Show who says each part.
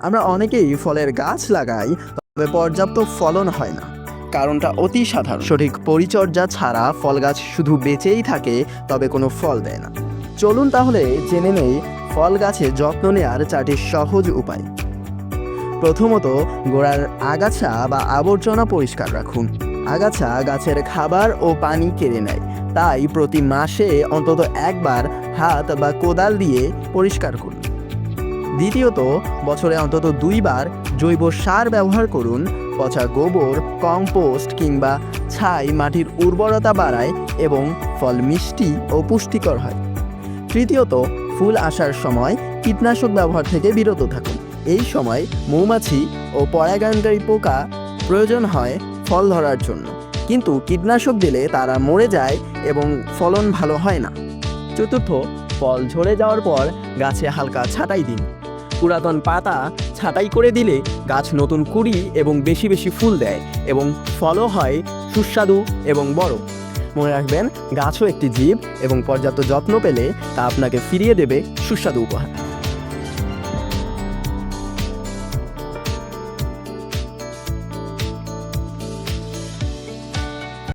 Speaker 1: আমরা অনেকেই ফলের গাছ লাগাই, তবে পর্যাপ্ত ফলন হয় না। কারণটা অতি সাধারণ। সঠিক পরিচর্যা ছাড়া ফল গাছ শুধু বেঁচেই থাকে, তবে কোনো ফল দেয় না। চলুন তাহলে জেনে নেই ফল গাছে যত্ন নেওয়ার 4টি সহজ উপায়। প্রথমত, গোড়ার আগাছা বা আবর্জনা পরিষ্কার রাখুন। আগাছা গাছের খাবার ও পানি কেড়ে নেয়, তাই প্রতি মাসে অন্তত একবার হাত বা কোদাল দিয়ে পরিষ্কার করুন। দ্বিতীয়ত, বছরে অন্তত 2 বার জৈব সার ব্যবহার করুন। পচা গোবর, কম্পোস্ট কিংবা ছাই মাটির উর্বরতা বাড়ায় এবং ফল মিষ্টি ও পুষ্টিকর হয়। তৃতীয়ত, ফুল আসার সময় কীটনাশক ব্যবহার থেকে বিরত থাকুন। এই সময় মৌমাছি ও পরাগায়নকারী পোকা প্রয়োজন হয় ফল ধরার জন্য, কিন্তু কীটনাশক দিলে তারা মরে যায় এবং ফলন ভালো হয় না। চতুর্থ, ফল ঝরে যাওয়ার পর গাছে হালকা ছাঁটাই দিন। পুরাতন পাতা ছাঁটাই করে দিলে গাছ নতুন কুঁড়ি এবং বেশি বেশি ফুল দেয় এবং ফলও হয় সুস্বাদু এবং বড়। মনে রাখবেন, গাছও একটি জীব এবং পর্যাপ্ত যত্ন পেলে তা আপনাকে ফিরিয়ে দেবে সুস্বাদু উপহার।